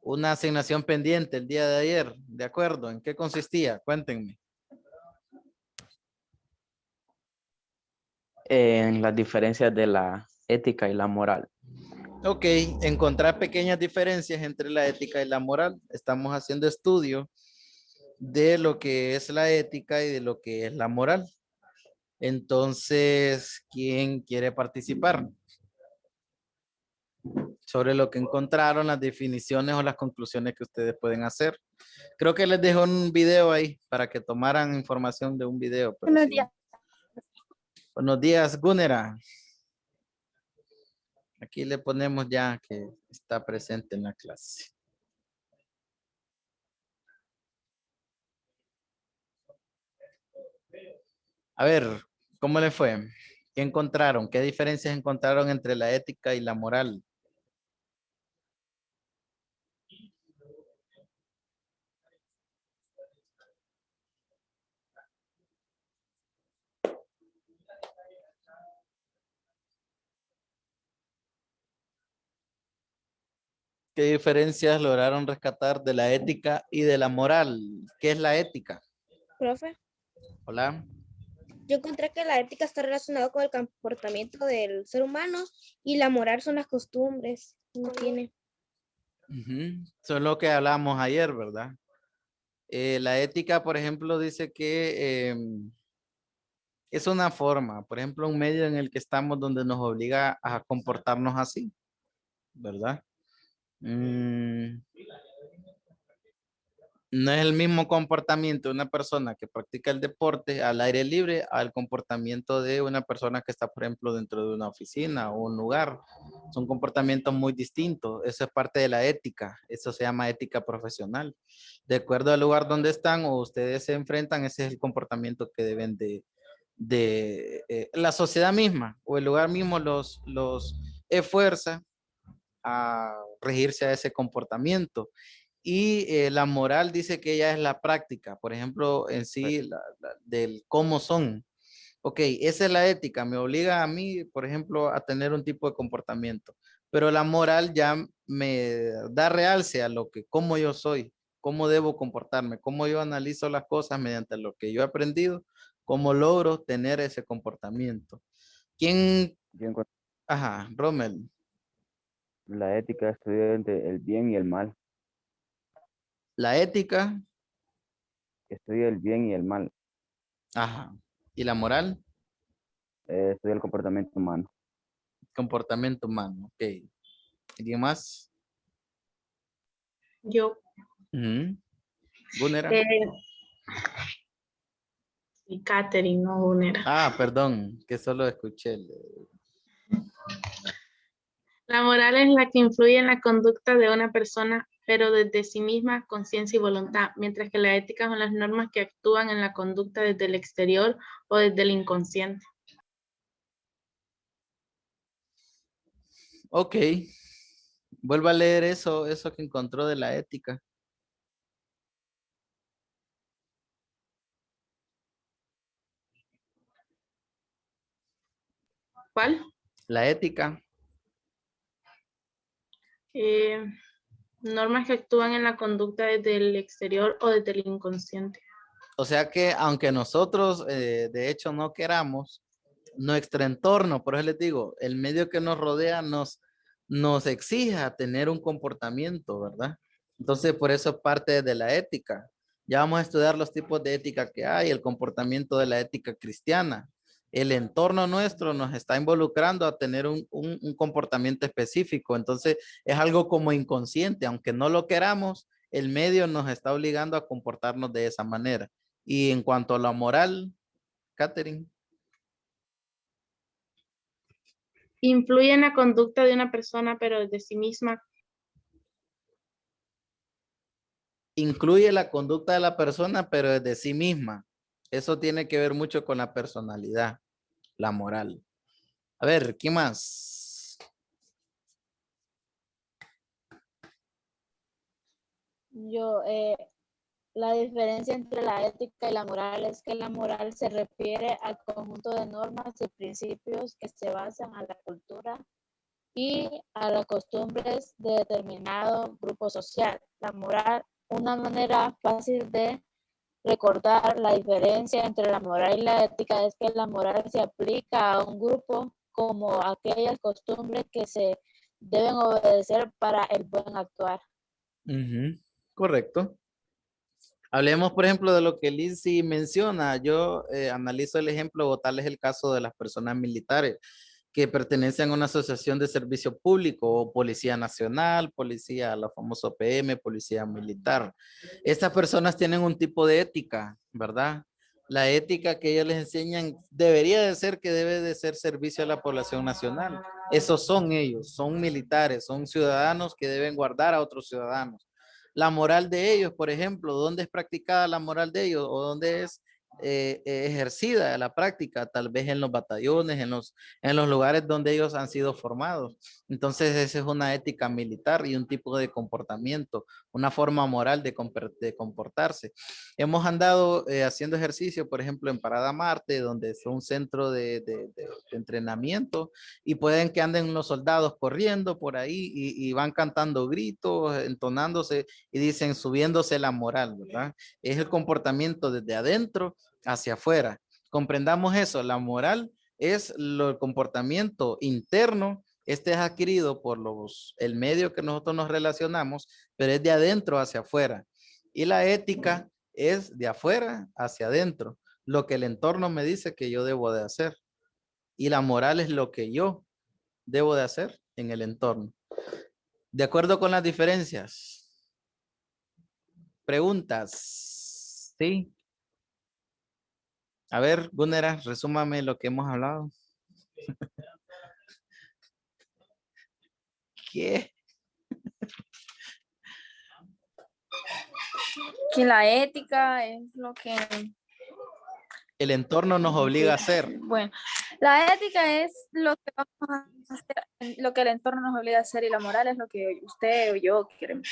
una asignación pendiente el día de ayer. ¿De acuerdo? ¿En qué consistía? Cuéntenme. En las diferencias de la ética y la moral. Ok, encontrar pequeñas diferencias entre la ética y la moral. Estamos haciendo estudio de lo que es la ética y de lo que es la moral. Entonces, ¿quién quiere participar? Sobre lo que encontraron, las definiciones o las conclusiones que ustedes pueden hacer. Creo que les dejo un video ahí para que tomaran información de un video. Pero Buenos sí. días. Buenos días, Gunera. Aquí le ponemos ya que está presente en la clase. A ver, ¿cómo le fue? ¿Qué encontraron? ¿Qué diferencias encontraron entre la ética y la moral? ¿Qué diferencias lograron rescatar de la ética y de la moral? ¿Qué es la ética? Profe, Hola. yo encontré que la ética está relacionada con el comportamiento del ser humano y la moral son las costumbres. No tiene. Eso es lo que hablamos ayer, ¿verdad? La ética, por ejemplo, dice que es una forma, por ejemplo, un medio en el que estamos donde nos obliga a comportarnos así, ¿verdad? Mm, no es el mismo comportamiento de una persona que practica el deporte al aire libre al comportamiento de una persona que está, por ejemplo, dentro de una oficina o un lugar. Son comportamientos muy distintos. Eso es parte de la ética. Eso se llama ética profesional. De acuerdo al lugar donde están o ustedes se enfrentan, ese es el comportamiento que deben de la sociedad misma o el lugar mismo los esfuerza a regirse a ese comportamiento. Y la moral dice que ella es la práctica, por ejemplo, en sí, del cómo son. Ok, esa es la ética, me obliga a mí, por ejemplo, a tener un tipo de comportamiento, pero la moral ya me da realce a lo que, cómo yo soy, cómo debo comportarme, cómo yo analizo las cosas mediante lo que yo he aprendido, cómo logro tener ese comportamiento. ¿Quién? Yo encuentro Ajá, Rommel. la ética estudia entre el bien y el mal. La ética, Estudia el bien y el mal. ajá, y la moral, Estudia el comportamiento humano. comportamiento humano, ok. ¿Alguien más? Yo, Ujú. Gunera. eh, y Katherine, no Gunera. Ah, perdón, que solo escuché. La moral es la que influye en la conducta de una persona, pero desde sí misma, conciencia y voluntad, mientras que la ética son las normas que actúan en la conducta desde el exterior o desde el inconsciente. Ok, vuelva a leer eso que encontró de la ética. ¿Cuál? La ética. Eh, Normas que actúan en la conducta desde el exterior o desde el inconsciente. O sea que aunque nosotros de hecho no queramos, nuestro entorno, por eso les digo, el medio que nos rodea nos exija tener un comportamiento, ¿verdad? Entonces, por eso es parte de la ética. Ya vamos a estudiar los tipos de ética que hay, el comportamiento de la ética cristiana. El entorno nuestro nos está involucrando a tener un comportamiento específico. Entonces, es algo como inconsciente, aunque no lo queramos, el medio nos está obligando a comportarnos de esa manera. Y en cuanto a la moral, Catherine. Influye en la conducta de una persona, pero desde sí misma. Incluye la conducta de la persona, pero es de sí misma. Eso tiene que ver mucho con la personalidad, la moral. A ver, ¿qué más? Yo, la diferencia entre la ética y la moral es que la moral se refiere al conjunto de normas y principios que se basan en la cultura y a las costumbres de determinado grupo social. La moral, una manera fácil de recordar la diferencia entre la moral y la ética es que la moral se aplica a un grupo como aquellas costumbres que se deben obedecer para el buen actuar. Ujú, correcto. Hablemos, por ejemplo, de lo que Lizzy menciona. Yo analizo el ejemplo, o tal es el caso de las personas militares que pertenecen a una asociación de servicio público o Policía Nacional, Policía, la famosa PM, Policía Militar. Estas personas tienen un tipo de ética, ¿verdad? La ética que ellos les enseñan debería de ser que debe de ser servicio a la población nacional. Esos son ellos, son militares, son ciudadanos que deben guardar a otros ciudadanos. La moral de ellos, por ejemplo, ¿dónde es practicada la moral de ellos o dónde es ejercida la práctica? Tal vez en los batallones, en los lugares donde ellos han sido formados. Entonces, esa es una ética militar y un tipo de comportamiento, una forma moral de comportarse. Hemos andado haciendo ejercicio, por ejemplo, en Parada Marte, donde es un centro de entrenamiento, y pueden que anden los soldados corriendo por ahí y van cantando gritos, entonándose y dicen subiéndose la moral, ¿verdad? Es el comportamiento desde adentro hacia afuera. Comprendamos eso, la moral es el comportamiento interno. Este es adquirido por el medio que nosotros nos relacionamos, pero es de adentro hacia afuera. Y la ética es de afuera hacia adentro, lo que el entorno me dice que yo debo de hacer. Y la moral es lo que yo debo de hacer en el entorno. De acuerdo con las diferencias. Preguntas. ¿Sí? A ver, Gunera, resúmame lo que hemos hablado. ¿Qué? Que la ética es lo que, El entorno nos obliga a hacer. bueno, la ética es lo que vamos a hacer, lo que el entorno nos obliga a hacer, y la moral es lo que usted o yo queremos.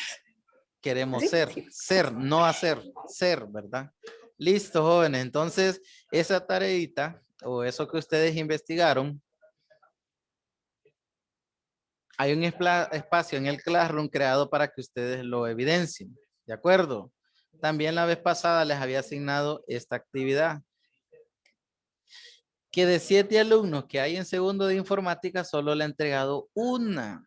Queremos ¿Sí? ser, ser, no hacer, ser, ¿verdad? Listo, jóvenes. Entonces, esa tareita o eso que ustedes investigaron, hay un espacio en el Classroom creado para que ustedes lo evidencien. ¿De acuerdo? También la vez pasada les había asignado esta actividad. Que de 7 alumnos que hay en segundo de informática, solo le he entregado una.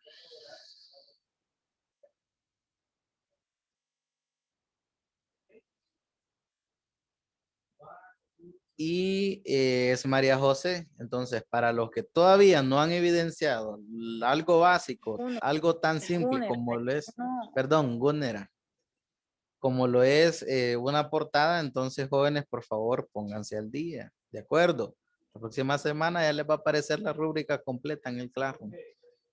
Y es María José. Entonces, para los que todavía no han evidenciado algo básico, algo tan simple como lo es, perdón, Gunera, como lo es una portada, entonces jóvenes, por favor, pónganse al día, ¿de acuerdo? La próxima semana ya les va a aparecer la rúbrica completa en el Classroom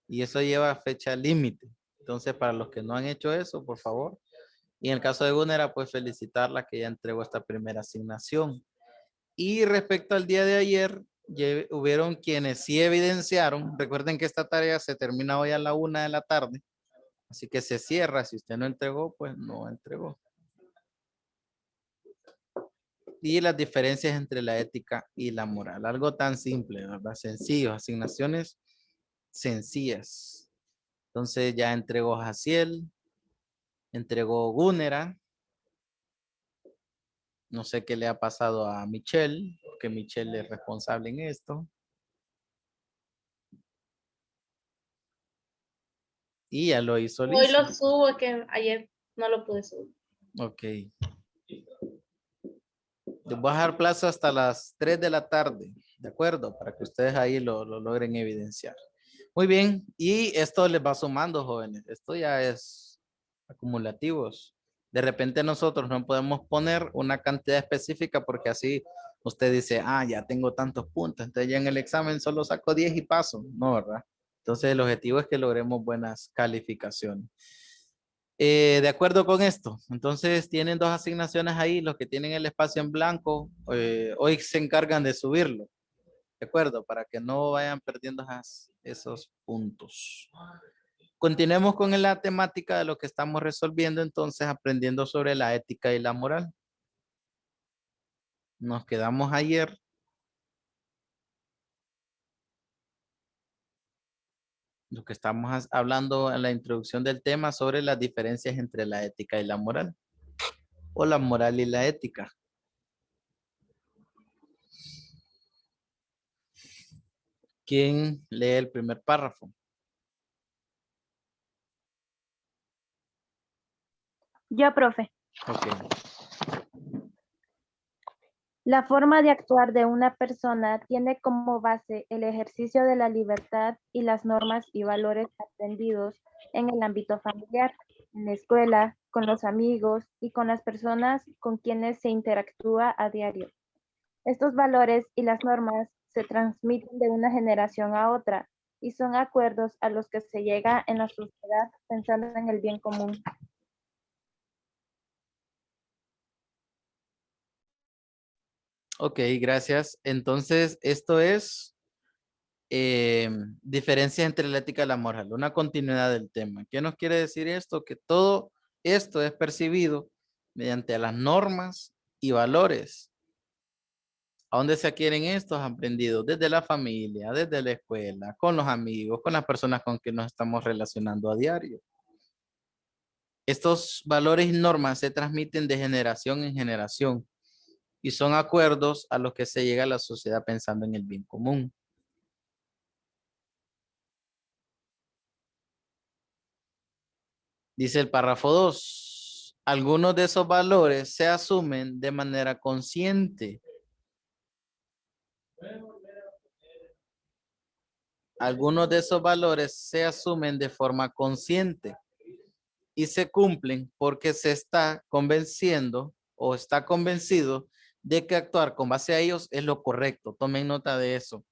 y eso lleva fecha límite. Entonces, para los que no han hecho eso, por favor. Y en el caso de Gunera, pues felicitarla que ya entregó esta primera asignación. Y respecto al día de ayer, hubieron quienes sí evidenciaron. Recuerden que esta tarea se termina hoy a la 1 de la tarde. Así que se cierra. Si usted no entregó, pues no entregó. Y las diferencias entre la ética y la moral. Algo tan simple, ¿verdad? Sencillo. Asignaciones sencillas. Entonces ya entregó Jaciel. Entregó Gunera. No sé qué le ha pasado a Michelle, porque Michelle es responsable en esto. Y ya lo hizo Hoy Liz. lo subo, que ayer no lo pude subir. Ok. Les voy a dejar plazo hasta las 3 de la tarde, ¿de acuerdo? Para que ustedes ahí lo logren evidenciar. Muy bien, y esto les va sumando, jóvenes. Esto ya es acumulativos. De repente nosotros no podemos poner una cantidad específica porque así usted dice, ah, ya tengo tantos puntos, entonces ya en el examen solo saco 10 y paso. No, ¿verdad? Entonces el objetivo es que logremos buenas calificaciones. De acuerdo con esto, entonces tienen dos asignaciones ahí, los que tienen el espacio en blanco, hoy se encargan de subirlo, de acuerdo, para que no vayan perdiendo esos puntos. Continuemos con la temática de lo que estamos resolviendo, entonces aprendiendo sobre la ética y la moral. Nos quedamos ayer. Lo que estamos hablando en la introducción del tema sobre las diferencias entre la ética y la moral. O la moral y la ética. ¿Quién lee el primer párrafo? Yo, profe. Ok. La forma de actuar de una persona tiene como base el ejercicio de la libertad y las normas y valores aprendidos en el ámbito familiar, en la escuela, con los amigos y con las personas con quienes se interactúa a diario. Estos valores y las normas se transmiten de una generación a otra y son acuerdos a los que se llega en la sociedad pensando en el bien común. Ok, gracias. Entonces, esto es diferencia entre la ética y la moral, una continuidad del tema. ¿Qué nos quiere decir esto? Que todo esto es percibido mediante las normas y valores. ¿A dónde se adquieren estos aprendidos? Desde la familia, desde la escuela, con los amigos, con las personas con que nos estamos relacionando a diario. Estos valores y normas se transmiten de generación en generación y son acuerdos a los que se llega a la sociedad pensando en el bien común. Dice el párrafo 2. Algunos de esos valores se asumen de manera consciente. Algunos de esos valores se asumen de forma consciente y se cumplen porque se está convenciendo o está convencido de que actuar con base a ellos es lo correcto. Tomen nota de eso.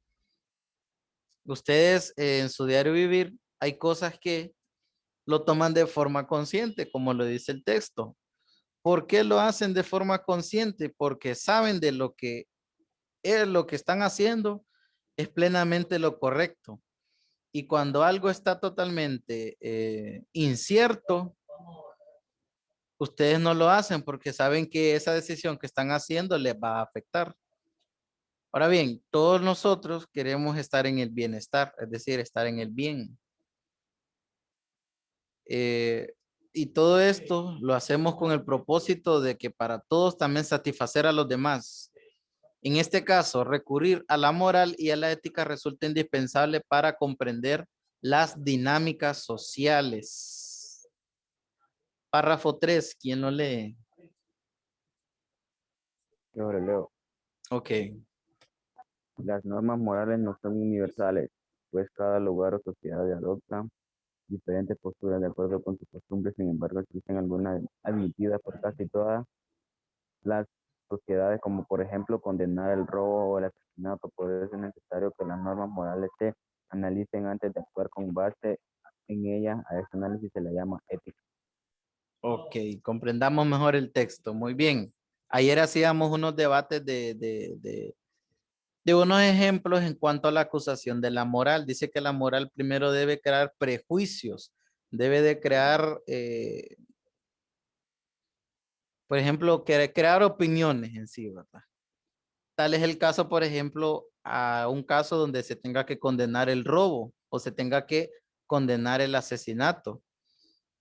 Ustedes en su diario vivir hay cosas que lo toman de forma consciente, como lo dice el texto. ¿Por qué lo hacen de forma consciente? Porque saben de lo que es lo que están haciendo es plenamente lo correcto. Y cuando algo está totalmente incierto, ustedes no lo hacen porque saben que esa decisión que están haciendo les va a afectar. Ahora bien, todos nosotros queremos estar en el bienestar, es decir, estar en el bien. Y todo esto lo hacemos con el propósito de que para todos también satisfacer a los demás. En este caso, recurrir a la moral y a la ética resulta indispensable para comprender las dinámicas sociales. Párrafo 3, ¿quién lo lee? Yo lo leo. Ok, Las normas morales no son universales, pues cada lugar o sociedad adopta diferentes posturas de acuerdo con sus costumbres. Sin embargo, existen algunas admitidas por casi todas las sociedades, como por ejemplo condenar el robo o el asesinato. Por eso es necesario que las normas morales se analicen antes de actuar con base en ellas. A este análisis se le llama ética. ok, comprendamos mejor el texto. Muy bien. Ayer hacíamos unos debates de unos ejemplos en cuanto a la acusación de la moral. Dice que la moral primero debe crear prejuicios, debe de crear, por ejemplo, crear opiniones en sí, ¿verdad? Tal es el caso, por ejemplo, a un caso donde se tenga que condenar el robo o se tenga que condenar el asesinato.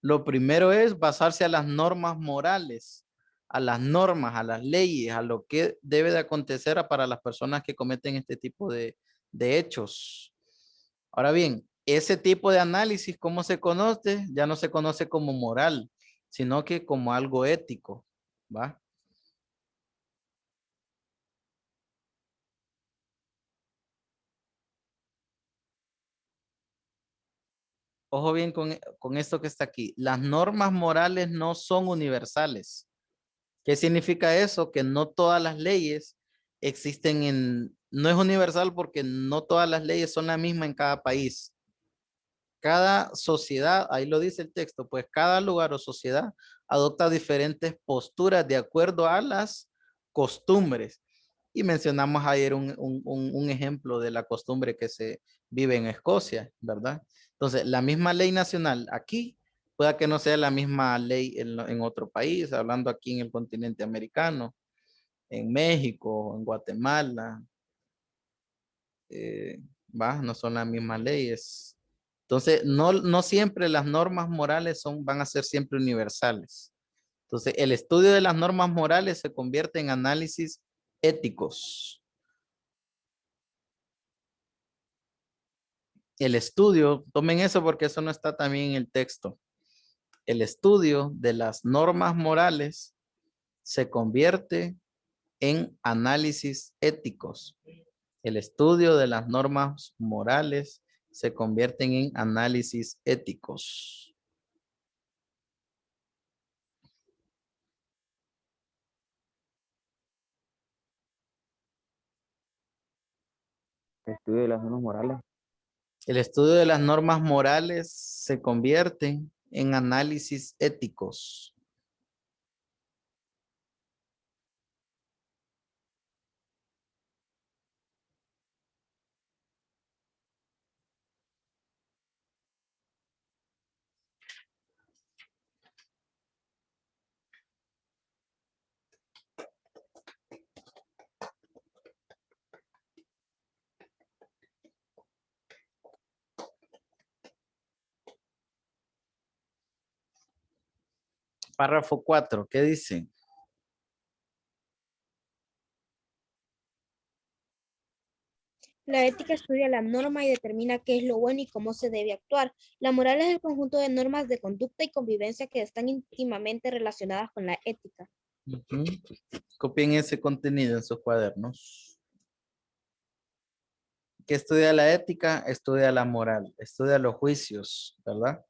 Lo primero es basarse a las normas morales, a las normas, a las leyes, a lo que debe de acontecer para las personas que cometen este tipo de hechos. Ahora bien, ese tipo de análisis, ¿cómo se conoce? Ya no se conoce como moral, sino que como algo ético, ¿va? Ojo bien con esto que está aquí. Las normas morales no son universales. ¿Qué significa eso? Que no todas las leyes existen no es universal porque no todas las leyes son la misma en cada país. Cada sociedad, ahí lo dice el texto, pues cada lugar o sociedad adopta diferentes posturas de acuerdo a las costumbres. Y mencionamos ayer un ejemplo de la costumbre que se vive en Escocia, ¿verdad? Entonces, la misma ley nacional aquí pueda que no sea la misma ley en otro país, hablando aquí en el continente americano, en México, en Guatemala, ¿va? No son las mismas leyes. Entonces, no siempre las normas morales van a ser siempre universales. Entonces, el estudio de las normas morales se convierte en análisis éticos. El estudio, tomen eso porque eso no está también en el texto. El estudio de las normas morales se convierte en análisis éticos. El estudio de las normas morales se convierten en análisis éticos. Estudio de las normas morales. El estudio de las normas morales se convierte en análisis éticos. Párrafo 4, ¿qué dice? La ética estudia la norma y determina qué es lo bueno y cómo se debe actuar. La moral es el conjunto de normas de conducta y convivencia que están íntimamente relacionadas con la ética. Ujú. Copien ese contenido en sus cuadernos. ¿Qué estudia la ética? Estudia la moral, estudia los juicios, ¿verdad?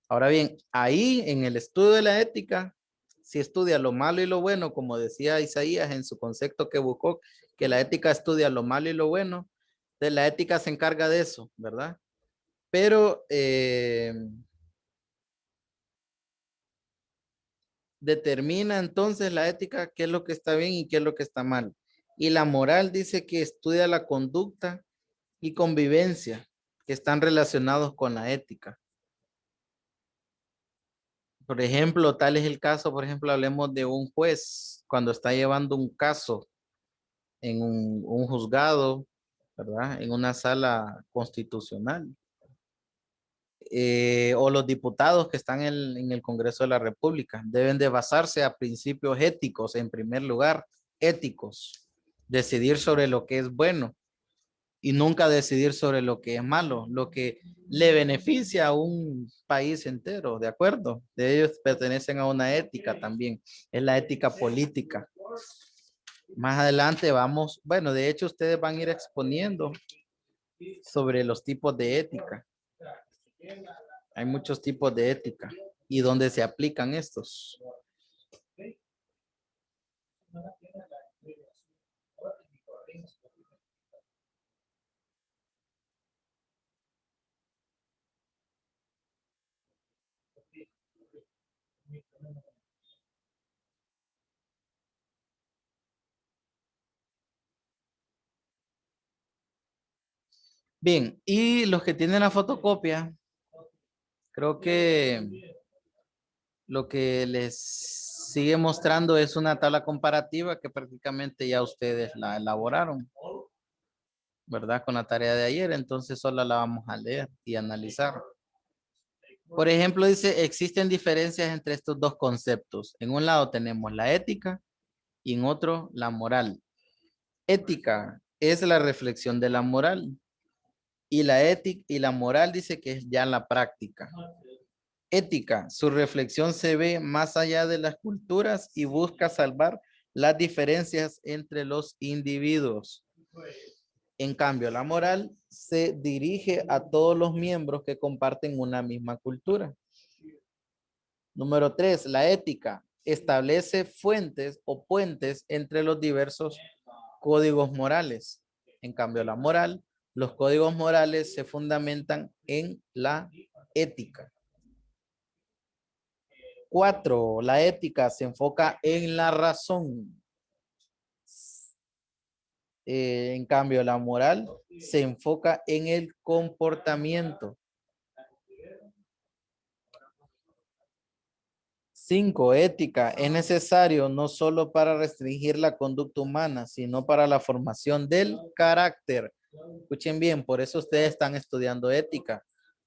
Ahora bien, ahí en el estudio de la ética, si estudia lo malo y lo bueno, como decía Isaías en su concepto que buscó, que la ética estudia lo malo y lo bueno, entonces la ética se encarga de eso, ¿verdad? Pero determina entonces la ética qué es lo que está bien y qué es lo que está mal. Y la moral dice que estudia la conducta y convivencia que están relacionados con la ética. Por ejemplo, tal es el caso, por ejemplo, hablemos de un juez cuando está llevando un caso en un juzgado, ¿verdad? En una sala constitucional. O los diputados que están en el Congreso de la República deben de basarse a principios éticos, en primer lugar, éticos. Decidir sobre lo que es bueno y nunca decidir sobre lo que es malo, lo que le beneficia a un país entero, ¿de acuerdo? De ellos pertenecen a una ética también, es la ética política. Más adelante vamos, bueno, de hecho ustedes van a ir exponiendo sobre los tipos de ética. Hay muchos tipos de ética y dónde se aplican estos. Bien, y los que tienen la fotocopia, creo que lo que les sigue mostrando es una tabla comparativa que prácticamente ya ustedes la elaboraron, ¿verdad? Con la tarea de ayer, entonces solo la vamos a leer y analizar. Por ejemplo, dice, existen diferencias entre estos dos conceptos. En un lado tenemos la ética y en otro la moral. Ética es la reflexión de la moral y la ética y la moral dice que es ya la práctica. Ética, su reflexión se ve más allá de las culturas y busca salvar las diferencias entre los individuos. En cambio, la moral se dirige a todos los miembros que comparten una misma cultura. Número 3, la ética establece fuentes o puentes entre los diversos códigos morales. En cambio, la moral, los códigos morales se fundamentan en la ética. 4, la ética se enfoca en la razón. En cambio, la moral se enfoca en el comportamiento. 5, ética es necesario no solo para restringir la conducta humana, sino para la formación del carácter. Escuchen bien, por eso ustedes están estudiando ética,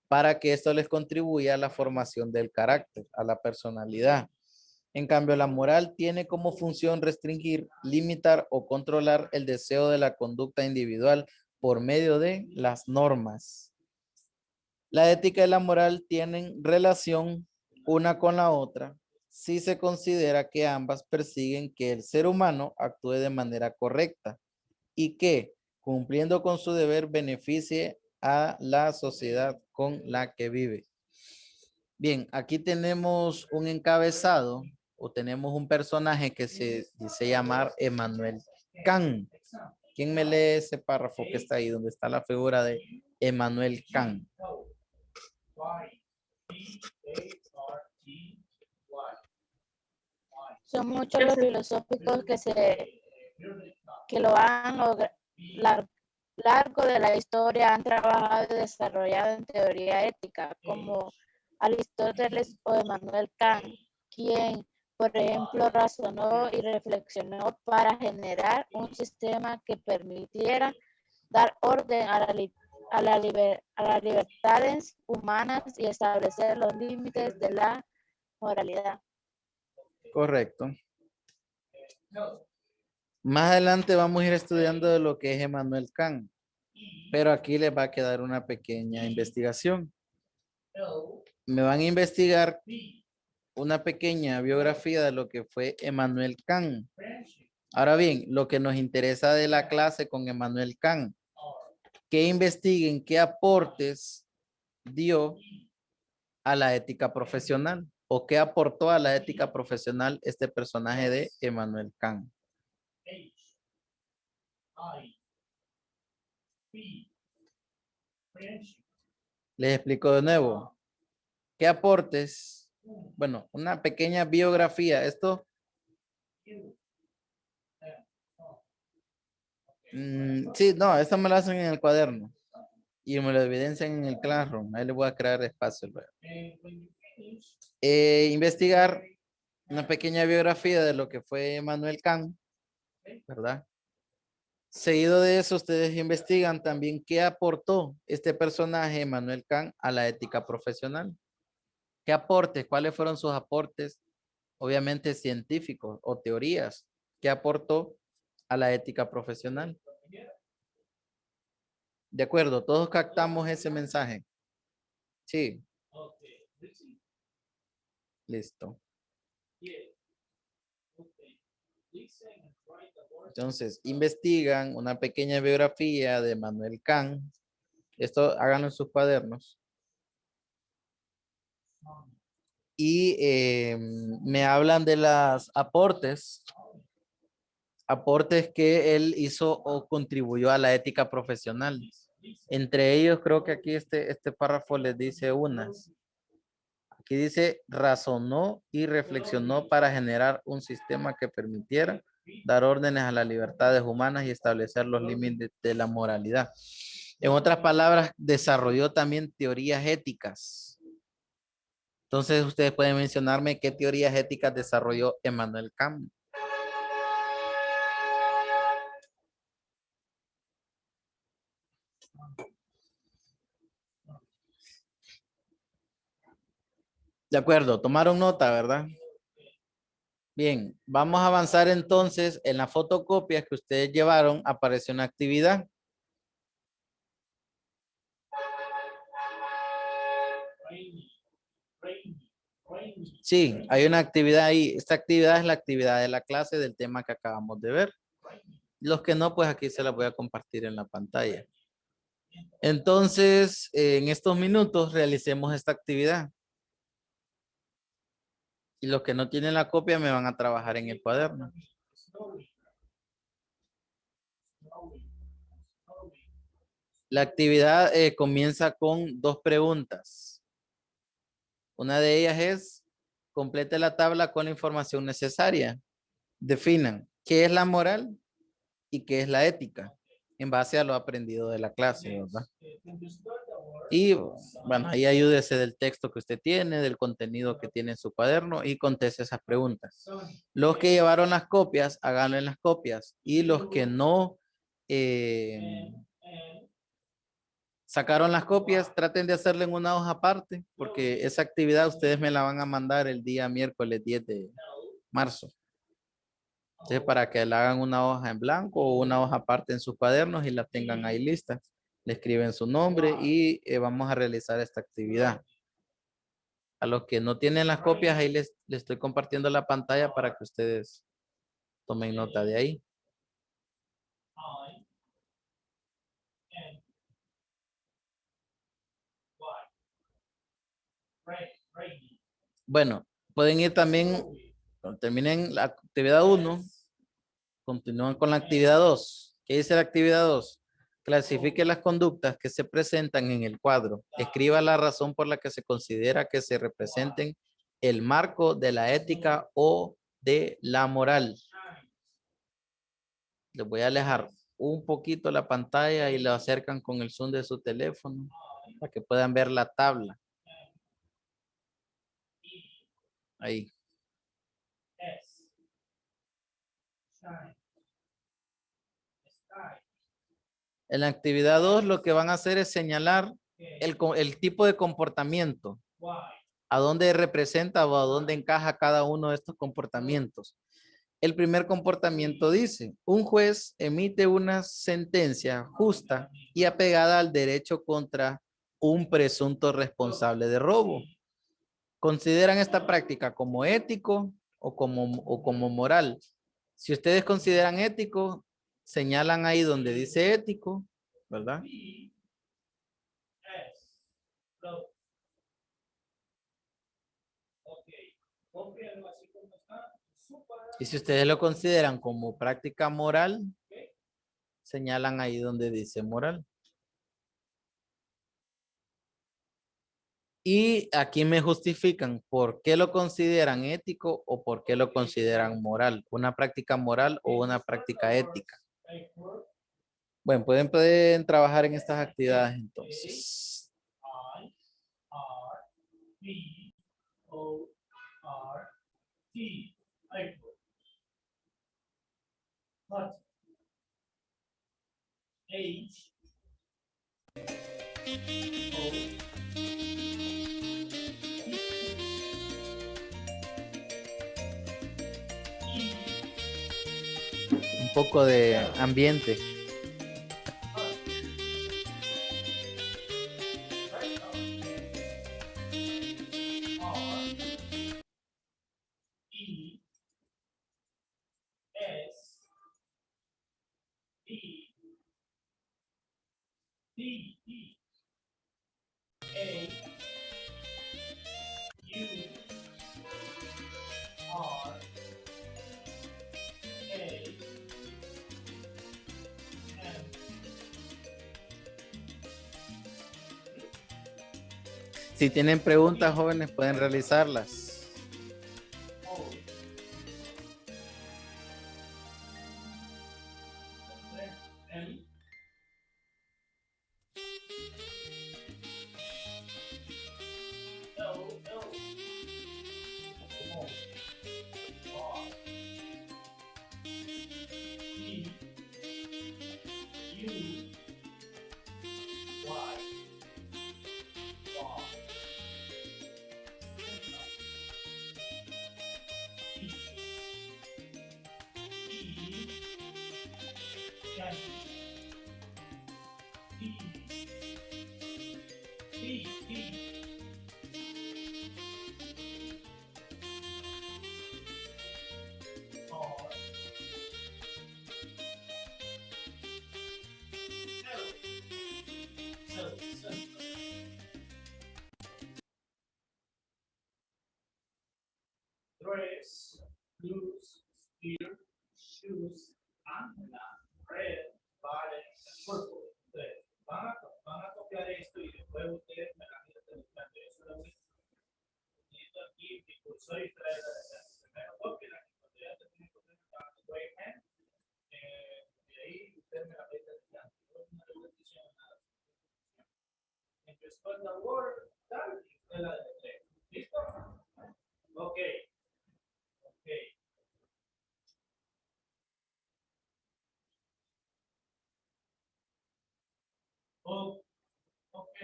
para que esto les contribuya a la formación del carácter, a la personalidad. En cambio, la moral tiene como función restringir, limitar o controlar el deseo de la conducta individual por medio de las normas. La ética y la moral tienen relación una con la otra si se considera que ambas persiguen que el ser humano actúe de manera correcta y que, cumpliendo con su deber, beneficie a la sociedad con la que vive. Bien, aquí tenemos un encabezado o tenemos un personaje que se dice llamar Emmanuel Kant. ¿Quién me lee ese párrafo que está ahí, donde está la figura de Emmanuel Kant? Son muchos los filosóficos que lo han largo de la historia han trabajado y desarrollado en teoría ética, como Aristóteles o Emmanuel Kant, quien, por ejemplo, razonó y reflexionó para generar un sistema que permitiera dar orden a las libertades humanas y establecer los límites de la moralidad. Correcto. Más adelante vamos a ir estudiando de lo que es Emmanuel Kant, pero aquí les va a quedar una pequeña investigación. Me van a investigar una pequeña biografía de lo que fue Emmanuel Kant. Ahora bien, lo que nos interesa de la clase con Emmanuel Kant, que investiguen qué aportes dio a la ética profesional o qué aportó a la ética profesional este personaje de Emmanuel Kant. Les explico de nuevo. ¿Qué aportes? Bueno, una pequeña biografía. Esto sí, no, esto me lo hacen en el cuaderno y me lo evidencian en el Classroom. Ahí le voy a crear espacio. Investigar una pequeña biografía de lo que fue Emmanuel Kant, ¿verdad? Seguido de eso, ustedes investigan también qué aportó este personaje, Emmanuel Kant, a la ética profesional. ¿Qué aportes? ¿Cuáles fueron sus aportes? Obviamente científicos o teorías. ¿Qué aportó a la ética profesional? De acuerdo, todos captamos ese mensaje. Sí. Listo. Entonces, investigan una pequeña biografía de Emmanuel Kant. Esto háganlo en sus cuadernos. Y me hablan de los aportes que él hizo o contribuyó a la ética profesional. Entre ellos, creo que aquí este párrafo les dice unas. Aquí dice, razonó y reflexionó para generar un sistema que permitiera dar órdenes a las libertades humanas y establecer los límites de la moralidad. En otras palabras, desarrolló también teorías éticas. Entonces, ustedes pueden mencionarme qué teorías éticas desarrolló Emmanuel Kant. De acuerdo, tomaron nota, ¿verdad? Bien, vamos a avanzar entonces. En las fotocopias que ustedes llevaron apareció una actividad. Sí, hay una actividad ahí. Esta actividad es la actividad de la clase del tema que acabamos de ver. Los que no, pues aquí se las voy a compartir en la pantalla. Entonces, en estos minutos realicemos esta actividad. Y los que no tienen la copia me van a trabajar en el cuaderno. La actividad comienza con 2 preguntas. Una de ellas es, complete la tabla con la información necesaria. Definan qué es la moral y qué es la ética en base a lo aprendido de la clase, ¿verdad? Y bueno, ahí ayúdese del texto que usted tiene, del contenido que tiene en su cuaderno y conteste esas preguntas. Los que llevaron las copias, háganlo en las copias. Y los que no Sacaron las copias, traten de hacerle en una hoja aparte, porque esa actividad ustedes me la van a mandar el día miércoles 10 de marzo. Entonces, para que la hagan una hoja en blanco o una hoja aparte en sus cuadernos y la tengan ahí lista. Le escriben su nombre y vamos a realizar esta actividad. A los que no tienen las copias, ahí les estoy compartiendo la pantalla para que ustedes tomen nota de ahí. Bueno, pueden ir también, cuando terminen la actividad 1, continúan con la actividad 2. ¿Qué dice la actividad 2? Clasifique las conductas que se presentan en el cuadro. Escriba la razón por la que se considera que se representen el marco de la ética o de la moral. Les voy a alejar un poquito la pantalla y lo acercan con el zoom de su teléfono para que puedan ver la tabla. Ahí. En la actividad 2 lo que van a hacer es señalar el tipo de comportamiento. A dónde representa o a dónde encaja cada uno de estos comportamientos. El primer comportamiento dice, un juez emite una sentencia justa y apegada al derecho contra un presunto responsable de robo. ¿Consideran esta práctica como ético o como moral? Si ustedes consideran ético, señalan ahí donde dice ético, ¿verdad? Y si ustedes lo consideran como práctica moral, señalan ahí donde dice moral. Y aquí me justifican por qué lo consideran ético o por qué lo consideran moral. Una práctica moral o una práctica ética. Bueno, pueden trabajar en estas actividades entonces. Un poco de ambiente. Si tienen preguntas, jóvenes, pueden realizarlas. Dress, blues, spear, shoes, antena, red, violet, and purple. Entonces, van a copiar esto y después ustedes me la quieren buscar. Eso es lo que necesito aquí, mi cursor y traer la primera copia, la que cuando ya termine con el right hand, de ahí ustedes me la meten delante. No le voy a decir nada. Después la word, tal, y usted la deletreo. ¿Listo? Ok.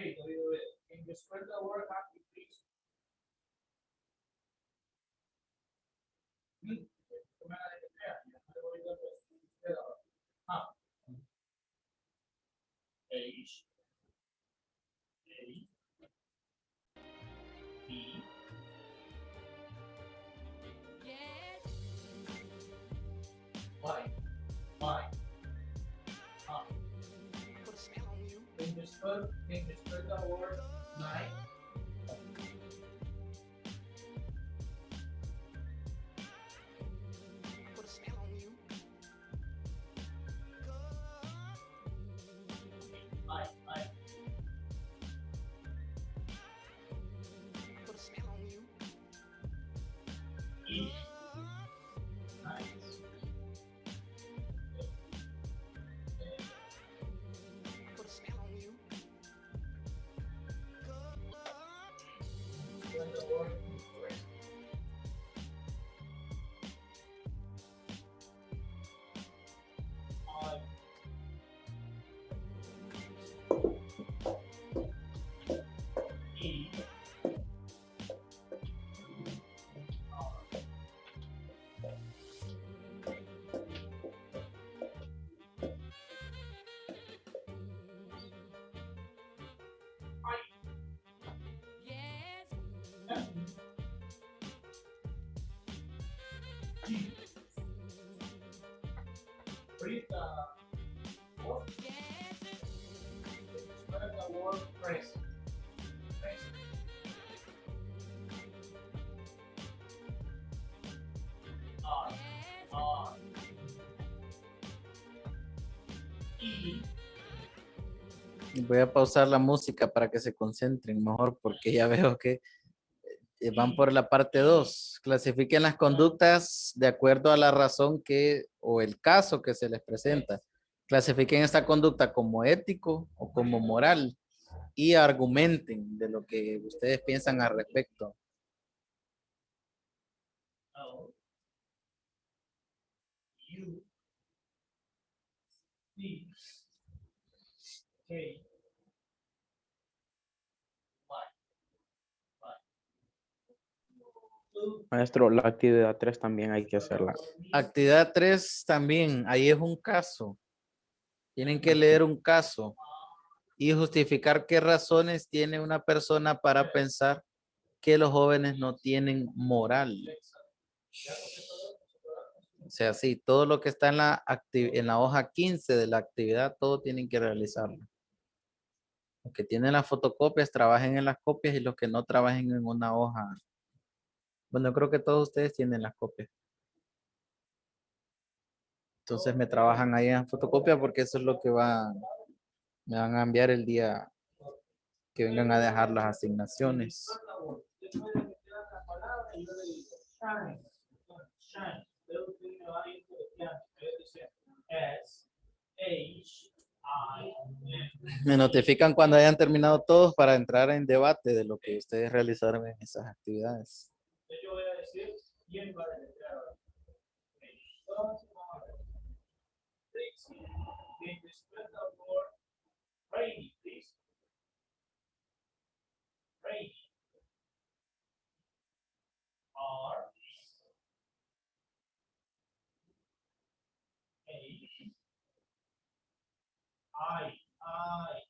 Okay, David, can you spell the word happy, please? H A P Y Y. Can you spell the word night? I. E. Night. Spell the word rest. I. E. R. F. G. Read the word. Spell the word rest. Rest. R. R. E. Voy a pausar la música para que se concentren mejor porque ya veo que van por la parte 2. Clasifiquen las conductas de acuerdo a la razón que o el caso que se les presenta. Clasifiquen esta conducta como ético o como moral y argumenten de lo que ustedes piensan al respecto. L U C K Y. Maestro, la actividad 3 también hay que hacerla. Actividad 3 también, ahí es un caso. Tienen que leer un caso y justificar qué razones tiene una persona para pensar que los jóvenes no tienen moral. O sea, sí, todo lo que está en la hoja 15 de la actividad, todo tienen que realizarlo. Los que tienen las fotocopias, trabajen en las copias y los que no trabajen en una hoja. Bueno, yo creo que todos ustedes tienen las copias. Entonces me trabajan ahí en fotocopia porque eso es lo que me van a enviar el día que vengan a dejar las asignaciones. Me notifican cuando hayan terminado todos para entrar en debate de lo que ustedes realizaron en esas actividades. Yo voy a decir quién va a deletrear ahora. Entonces, vamos a ver. Trixie, can you spell the word rainy, please? Rainy. R A I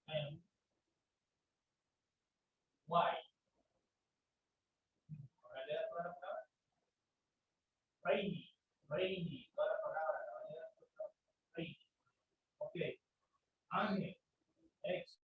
M Y. Ahora le da toda la palabra. Rainy, rainy, toda la palabra. Rainy. Ok. Ángel, X.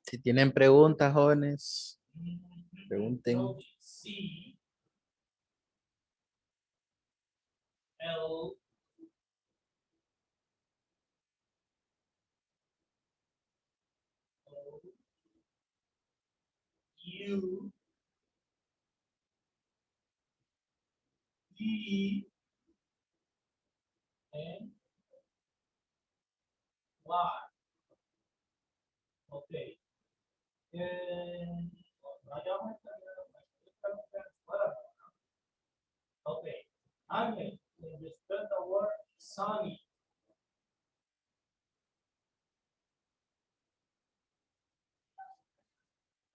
Si tienen preguntas, jóvenes, pregunten. C, L, O, U, E, N, Y. Ok. Vayamos a ok. Ángel, respect the word sunny.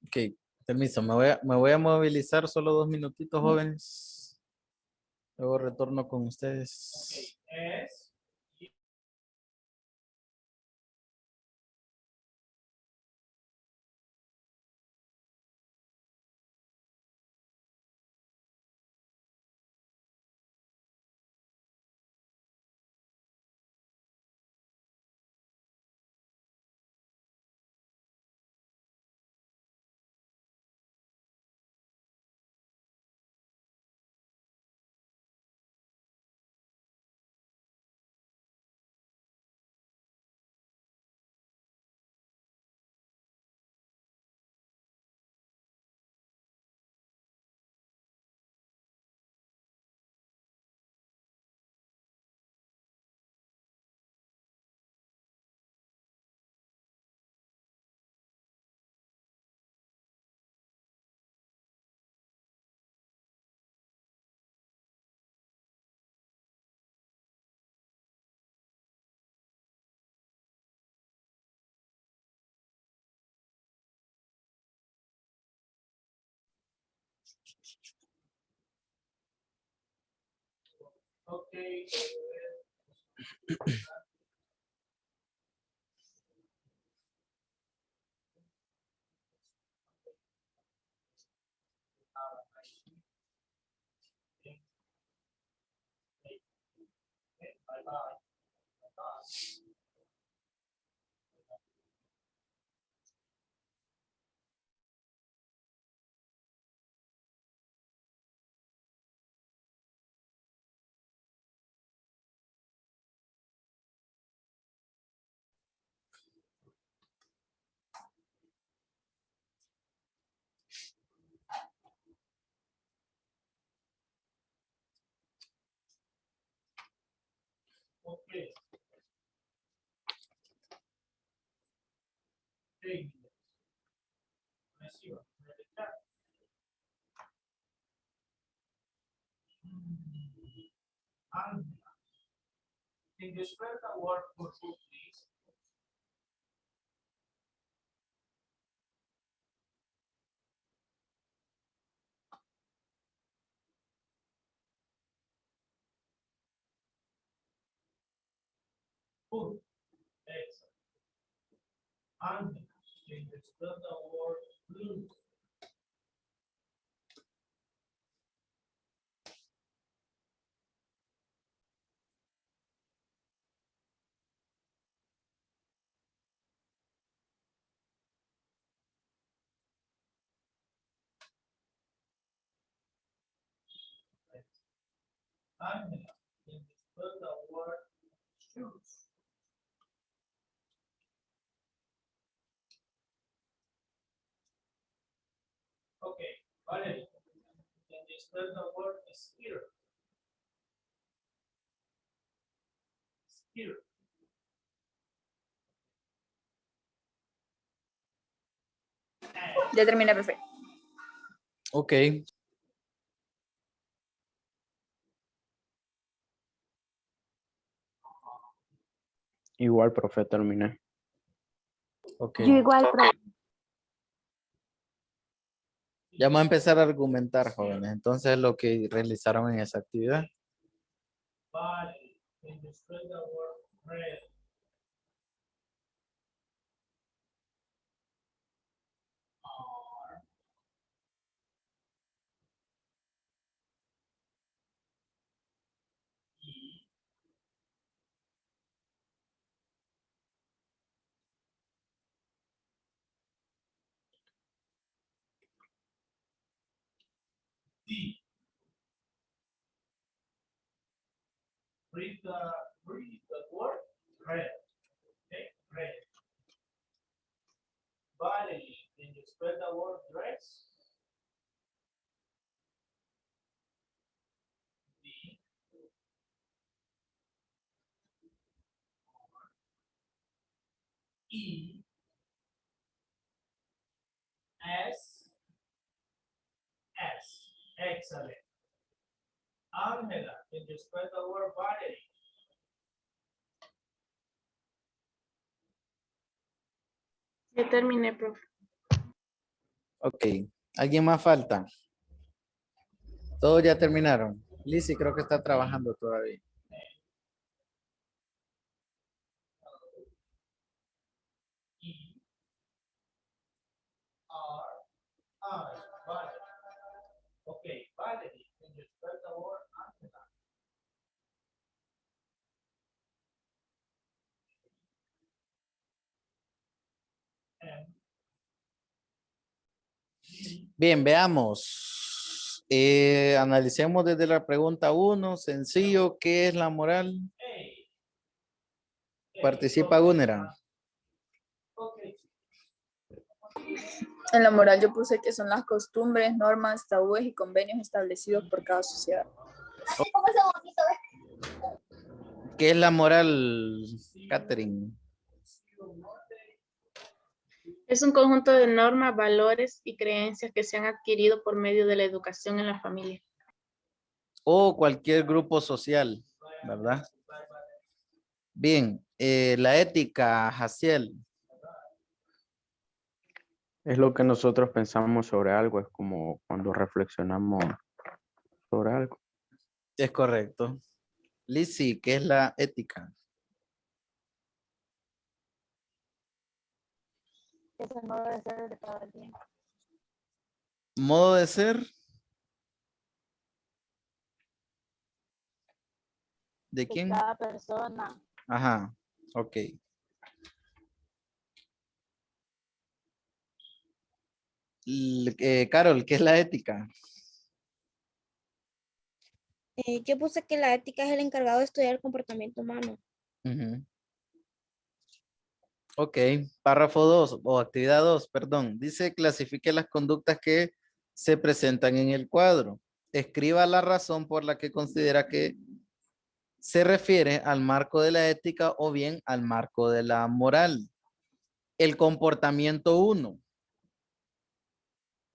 Ok, permiso, me voy a movilizar solo 2 minutitos, jóvenes. Luego retorno con ustedes. S, okay. Bye bye. Okay. Hey, let's see what the chat. And can you spell the word for food, please? Food. Excellent. And can you spell the word blue? And can you spell the word shoes? Okay, Valerie, can you spell the word skier? Skier. Ya terminé, profe. Ok. Igual, profe, terminé. Ok. Yo igual, profe. Ya vamos a empezar a argumentar, jóvenes. Entonces, lo que realizaron en esa actividad. Valerie, can you spell the word red? R, E, read the word red. Okay, red. Valerie, can you spell the word dress? D. E. S. S. Excellent. Angela, can you spell the word Valerie? Ya terminé, profe. Ok. ¿Alguien más falta? Todos ya terminaron. Lizzy creo que está trabajando todavía. E. R. I. Valerie. Okay, Valerie, can you spell the word Angela? M. G. Bien, veamos. Analicemos desde la pregunta 1, sencillo, ¿qué es la moral? A. Participa Gúnera. Okay. En la moral yo puse que son las costumbres, normas, tabúes y convenios establecidos por cada sociedad. ¿Qué es la moral, Catherine? Es un conjunto de normas, valores y creencias que se han adquirido por medio de la educación en la familia. O cualquier grupo social, ¿verdad? Bien, la ética, Jaciel. Es lo que nosotros pensamos sobre algo, es como cuando reflexionamos sobre algo. Es correcto. Lizzy, ¿qué es la ética? Es el modo de ser de cada quien. Modo de ser. ¿De De quién? cada persona. Ajá, ok. Carol, ¿qué es la ética? Yo puse que la ética es el encargado de estudiar el comportamiento humano. Ujú. Ok, párrafo 2 o actividad 2, perdón. Dice clasifique las conductas que se presentan en el cuadro. Escriba la razón por la que considera que se refiere al marco de la ética o bien al marco de la moral. El comportamiento 1.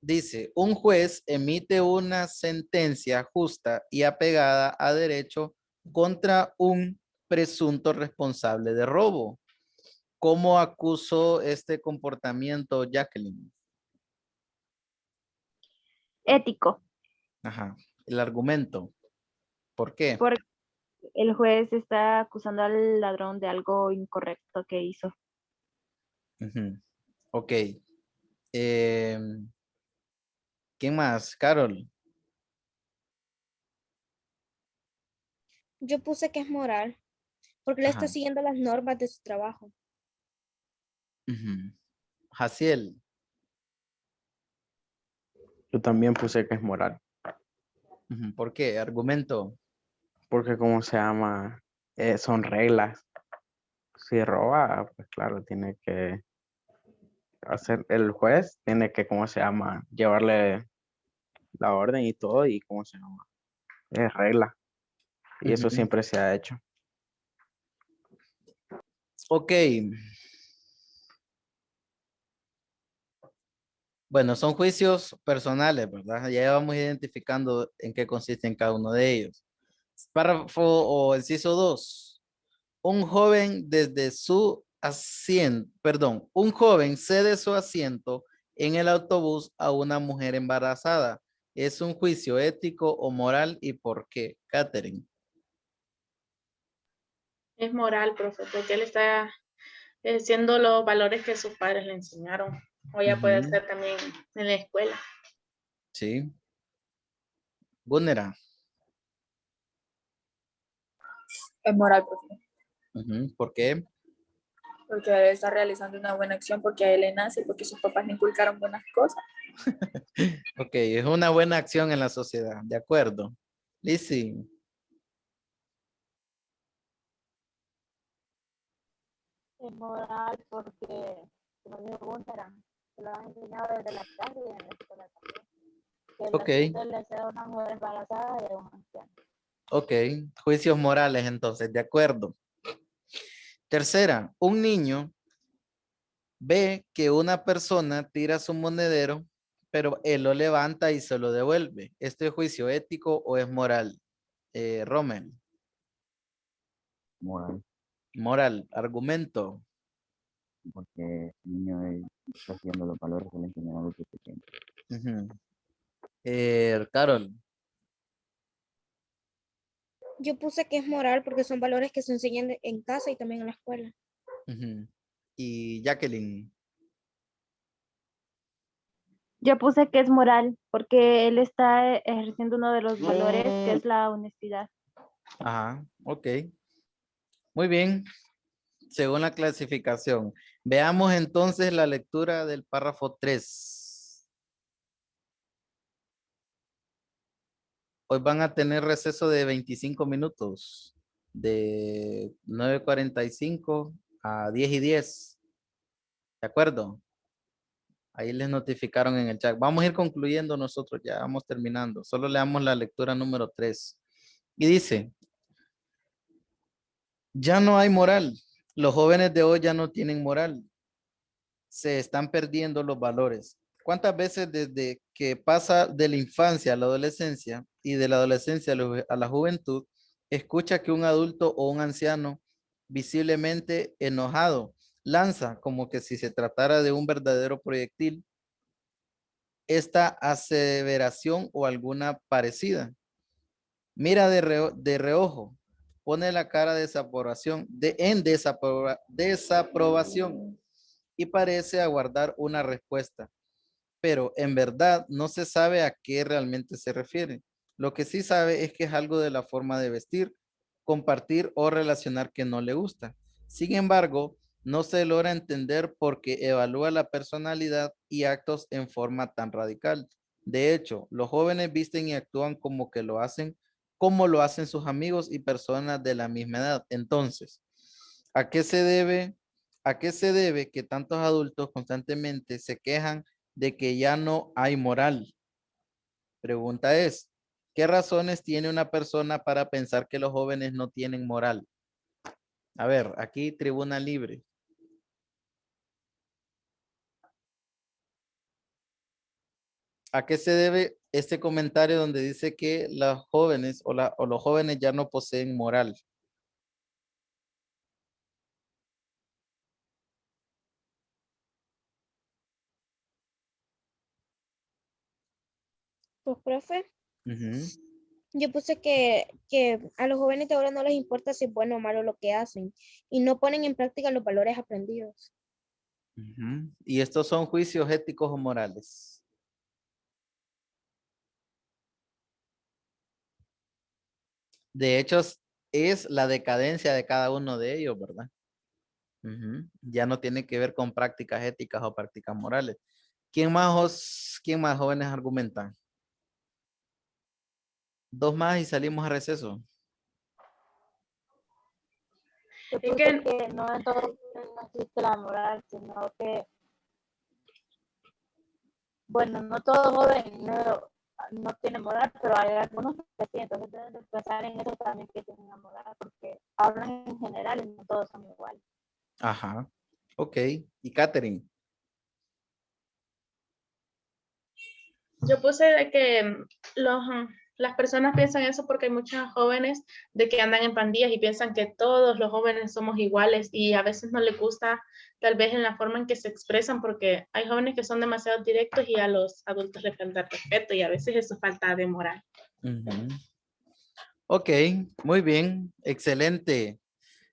Dice, un juez emite una sentencia justa y apegada a derecho contra un presunto responsable de robo. ¿Cómo acusó este comportamiento Jacqueline? Ético, Ajá. El argumento. ¿Por qué? porque el juez está acusando al ladrón de algo incorrecto que hizo. Ujú. Ok. ¿Quién más? Carol. Yo puse que es moral, porque le está Ajá. siguiendo las normas de su trabajo. Ujú. Jaciel. Yo también puse que es moral, Ujú. ¿Por qué? Argumento. porque como se llama, son reglas. Si roba, pues claro, tiene que hacer, el juez tiene que, ¿cómo se llama? Llevarle la orden y todo, y ¿cómo se llama? Es regla. Y eso Ujú. siempre se ha hecho. Ok. Bueno, son juicios personales, ¿verdad? Ya vamos identificando en qué consisten cada uno de ellos. Párrafo o inciso 2. Un joven desde su asiento, perdón, un joven cede su asiento en el autobús a una mujer embarazada. ¿Es un juicio ético o moral y por qué? Catherine. Es moral, profe, porque él está siendo los valores que sus padres le enseñaron. O ya puede Ujú. ser también en la escuela. Sí. Gúnera. Es moral, profe, Ujú. ¿Por qué? porque él está realizando una buena acción porque a él le nace, porque sus papás le inculcaron buenas cosas. Ok, es una buena acción en la sociedad, de acuerdo. Lizzy. Es moral porque, como dijo Gunter, se lo han enseñado desde la casa y en la escuela también. Que Ok, le sea a una mujer embarazada y a un anciano. ok. Juicios morales entonces, de acuerdo. Tercera, un niño ve que una persona tira su monedero, pero él lo levanta y se lo devuelve. ¿Esto es juicio ético o es moral? Rommel, Moral, moral, argumento. porque el niño está haciendo los valores que le enseñaron desde pequeño. Ujú. Carol, Yo puse que es moral porque son valores que se enseñan en casa y también en la escuela. ujú. Y Jacqueline, Yo puse que es moral porque él está ejerciendo uno de los valores que es la honestidad. ajá, ok. Muy bien, según la clasificación. Veamos entonces la lectura del párrafo 3. Hoy van a tener receso de 25 minutos, de 9:45 a 10:10. ¿De acuerdo? Ahí les notificaron en el chat. Vamos a ir concluyendo nosotros, ya vamos terminando. Solo leamos la lectura número 3. Y dice, ya no hay moral. Los jóvenes de hoy ya no tienen moral. Se están perdiendo los valores. ¿Cuántas veces desde que pasa de la infancia a la adolescencia y de la adolescencia a la juventud, escucha que un adulto o un anciano visiblemente enojado lanza como que si se tratara de un verdadero proyectil esta aseveración o alguna parecida? Mira de reojo, pone la cara de desaprobación, desaprobación y parece aguardar una respuesta, pero en verdad no se sabe a qué realmente se refiere. Lo que sí sabe es que es algo de la forma de vestir, compartir o relacionar que no le gusta. Sin embargo, no se logra entender porque evalúa la personalidad y actos en forma tan radical. De hecho, los jóvenes visten y actúan como que lo hacen, como lo hacen sus amigos y personas de la misma edad. Entonces, ¿a qué se debe? ¿A qué se debe que tantos adultos constantemente se quejan de que ya no hay moral? Pregunta es, ¿qué razones tiene una persona para pensar que los jóvenes no tienen moral? A ver, aquí tribuna libre. ¿A qué se debe este comentario donde dice que los jóvenes o los jóvenes ya no poseen moral? Pues, profe, Ujú, yo puse que a los jóvenes de ahora no les importa si es bueno o malo lo que hacen y no ponen en práctica los valores aprendidos. ujú. Y estos son juicios éticos o morales. De hecho, es la decadencia de cada uno de ellos, ¿verdad? Ujú. Ya no tiene que ver con prácticas éticas o prácticas morales. ¿Quién más jóvenes argumentan? Dos más y salimos a receso. Yo Es puse que que no en todo no existe la moral, sino que, bueno, no todo joven no tiene moral, pero hay algunos que sí, entonces deben de pensar en eso también que tienen la moral, porque hablan en general y no todos son iguales. Ajá. Ok. ¿Y Catherine? yo puse de que las personas piensan eso porque hay muchos jóvenes de que andan en pandillas y piensan que todos los jóvenes somos iguales y a veces no les gusta tal vez en la forma en que se expresan porque hay jóvenes que son demasiado directos y a los adultos les falta respeto y a veces eso es falta de moral. Ujú. Ok, muy bien, excelente.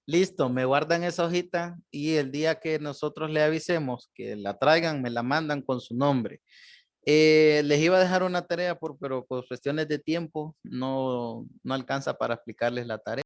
Listo, me guardan esa hojita y el día que nosotros le avisemos que la traigan, me la mandan con su nombre. Les iba a dejar una tarea, pero por cuestiones de tiempo no alcanza para explicarles la tarea.